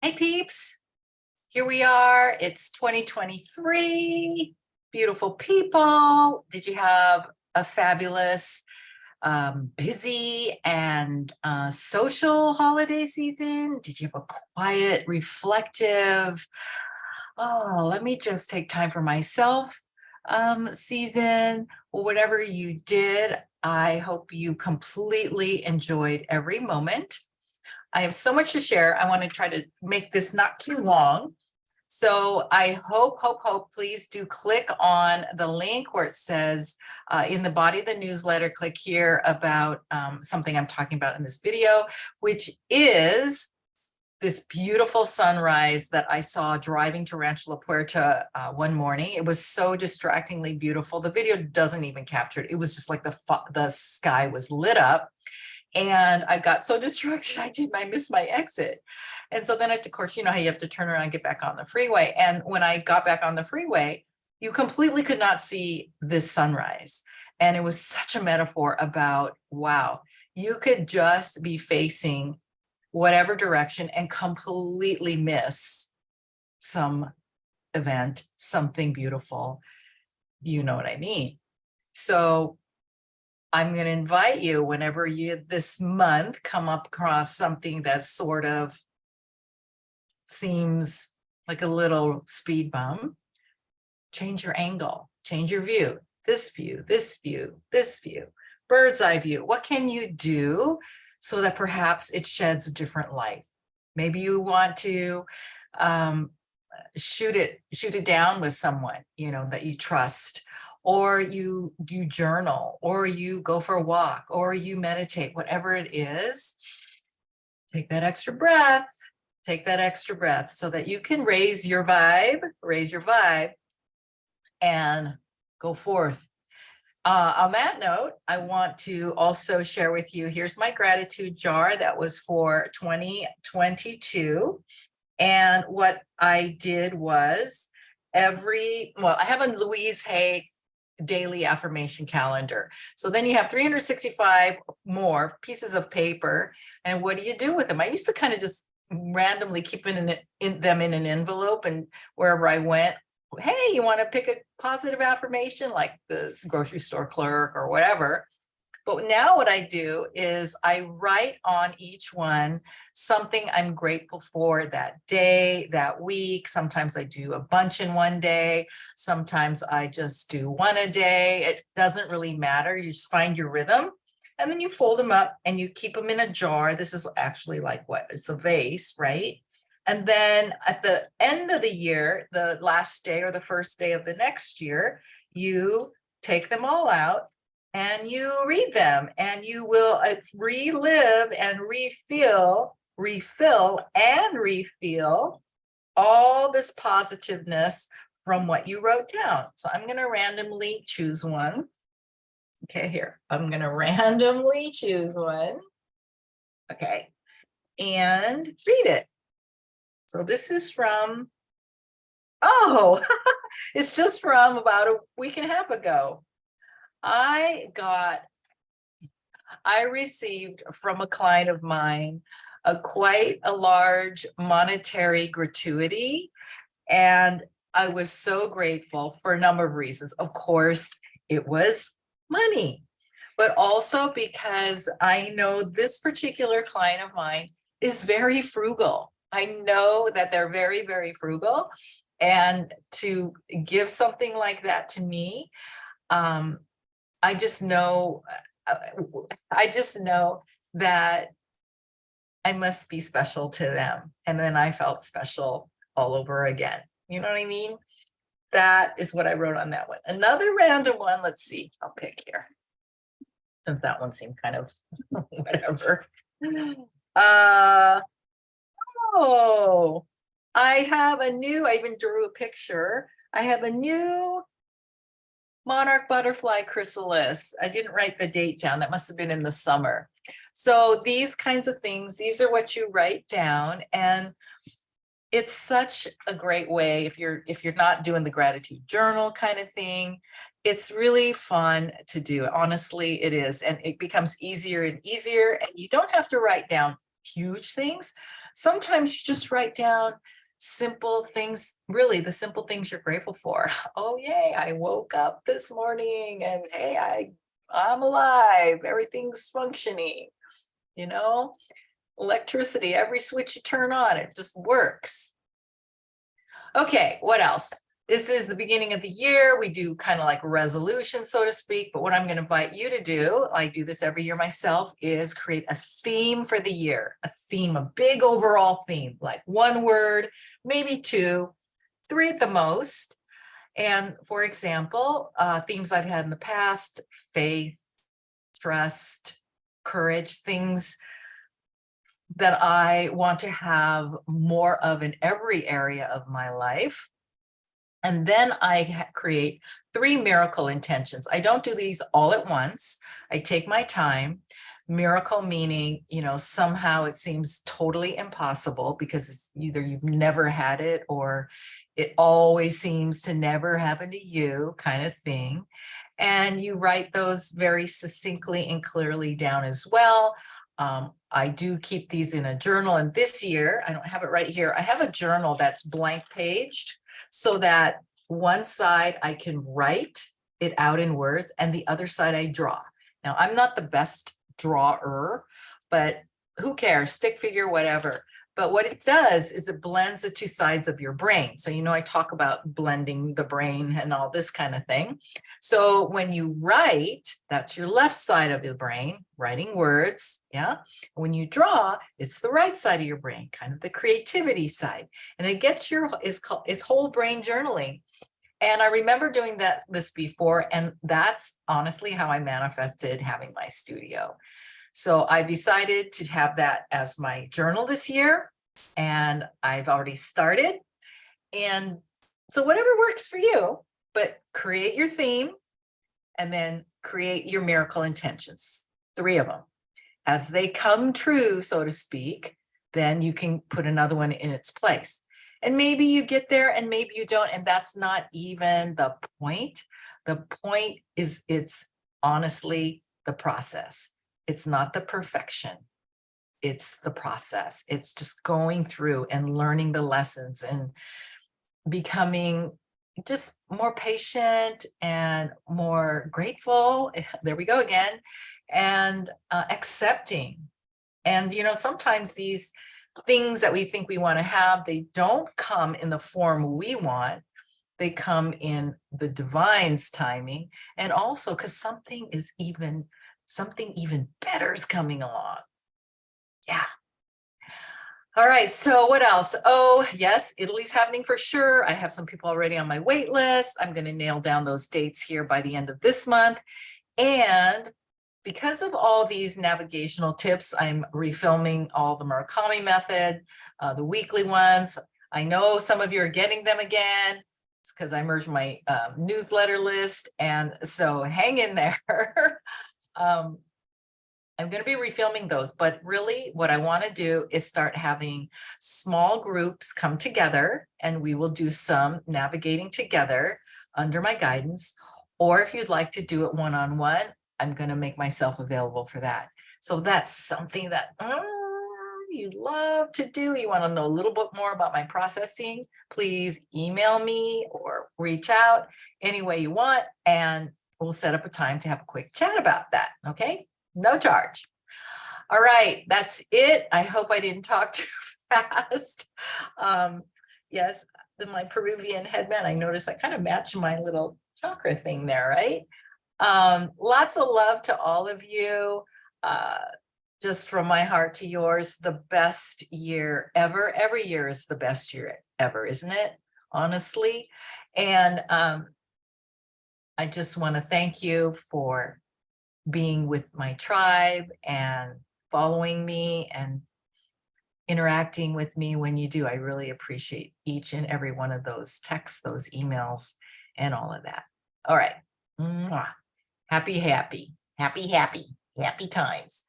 Hey peeps, here we are. It's 2023. Beautiful people. Did you have a fabulous, busy and social holiday season? Did you have a quiet, reflective, let me just take time for myself season? Whatever you did, I hope you completely enjoyed every moment. I have so much to share. I want to try to make this not too long. So I hope, please do click on the link where it says in the body of the newsletter, click here about something I'm talking about in this video, which is this beautiful sunrise that I saw driving to Rancho La Puerta one morning. It was so distractingly beautiful. The video doesn't even capture it. It was just like the sky was lit up. And I got so distracted, I missed my exit. And so then, of course, you know how you have to turn around and get back on the freeway. And when I got back on the freeway, you completely could not see this sunrise. And it was such a metaphor about, wow, you could just be facing whatever direction and completely miss some event, something beautiful. You know what I mean? So I'm going to invite you whenever you this month come up across something that sort of seems like a little speed bump, change your angle, change your view, this view, this view, this view, bird's eye view. What can you do so that perhaps it sheds a different light? Maybe you want to shoot it down with someone, you know, that you trust, or you journal, or you go for a walk, or you meditate, whatever it is. Take that extra breath, so that you can raise your vibe, and go forth. On that note, I want to also share with you, here's my gratitude jar that was for 2022. And what I did was I have a Louise Hay daily affirmation calendar. So then you have 365 more pieces of paper. And what do you do with them? I used to kind of just randomly keep them in an envelope, and wherever I went, hey, you want to pick a positive affirmation, like the grocery store clerk or whatever. But now what I do is I write on each one something I'm grateful for that day, that week. Sometimes I do a bunch in one day. Sometimes I just do one a day. It doesn't really matter. You just find your rhythm. And then you fold them up and you keep them in a jar. This is actually like what? It's a vase, right? And then at the end of the year, the last day or the first day of the next year, you take them all out and you read them, and you will relive and refill and refill all this positiveness from what you wrote down. So I'm going to randomly choose one. Okay, here, I'm going to randomly choose one. Okay, and read it. So this is from, it's just from about a week and a half ago. I received from a client of mine quite a large monetary gratuity, and I was so grateful for a number of reasons. Of course, it was money, but also because I know this particular client of mine is very frugal. I know that they're very, very frugal, and to give something like that to me, I just know that I must be special to them. And then I felt special all over again. You know what I mean? That is what I wrote on that one. Another random one. Let's see. I'll pick here, since that one seemed kind of whatever. I even drew a picture. I have a new monarch butterfly chrysalis. I didn't write the date down. That must have been in the summer. So these kinds of things, these are what you write down. And it's such a great way, if you're not doing the gratitude journal kind of thing, it's really fun to do. Honestly, it is. And it becomes easier and easier. And you don't have to write down huge things, Sometimes you just write down simple things, really the simple things you're grateful for. Oh, yay, I woke up this morning and hey, I'm alive, everything's functioning, you know, electricity, every switch you turn on, it just works. Okay, what else? This is the beginning of the year. We do kind of like resolution, so to speak, but what I'm going to invite you to do, I do this every year myself, is create a theme for the year, a theme, a big overall theme, like one word, maybe two, three at the most. And for example, themes I've had in the past: faith, trust, courage, things that I want to have more of in every area of my life. And then I create 3 miracle intentions. I don't do these all at once. I take my time. Miracle meaning, you know, somehow it seems totally impossible because it's either you've never had it or it always seems to never happen to you, kind of thing. And you write those very succinctly and clearly down as well. I do keep these in a journal, and this year, I don't have it right here, I have a journal that's blank paged so that one side I can write it out in words and the other side I draw. Now, I'm not the best drawer, but who cares, stick figure, whatever. But what it does is it blends the 2 sides of your brain. So, you know, I talk about blending the brain and all this kind of thing. So when you write, that's your left side of the brain, writing words. Yeah. When you draw, it's the right side of your brain, kind of the creativity side. And it gets is whole brain journaling. And I remember doing this before, and that's honestly how I manifested having my studio. So I decided to have that as my journal this year, and I've already started. And so whatever works for you, but create your theme and then create your miracle intentions, 3 of them. As they come true, so to speak, then you can put another one in its place. And maybe you get there and maybe you don't, and that's not even the point. The point is it's honestly the process. It's not the perfection. It's the process. It's just going through and learning the lessons and becoming just more patient and more grateful. There we go again. And accepting. And, you know, sometimes these things that we think we want to have, they don't come in the form we want. They come in the divine's timing. And also because something even better is coming along. Yeah. All right, so what else? Oh, yes, Italy's happening for sure. I have some people already on my wait list. I'm going to nail down those dates here by the end of this month. And because of all these navigational tips, I'm refilming all the Murakami method, the weekly ones. I know some of you are getting them again. It's because I merged my newsletter list. And so hang in there. I'm going to be refilming those, but really what I want to do is start having small groups come together, and we will do some navigating together under my guidance. Or if you'd like to do it one-on-one, I'm going to make myself available for that. So that's something that you'd love to do. You want to know a little bit more about my processing, please email me or reach out any way you want, and we'll set up a time to have a quick chat about that. Okay. No charge. All right, that's it. I hope I didn't talk too fast. Yes, my Peruvian headband, I noticed I kind of matched my little chakra thing there, right? Lots of love to all of you. Just from my heart to yours, the best year ever. Every year is the best year ever, isn't it? Honestly. And I just want to thank you for being with my tribe and following me and interacting with me when you do. I really appreciate each and every one of those texts, those emails, and all of that. All right. Mwah. Happy times.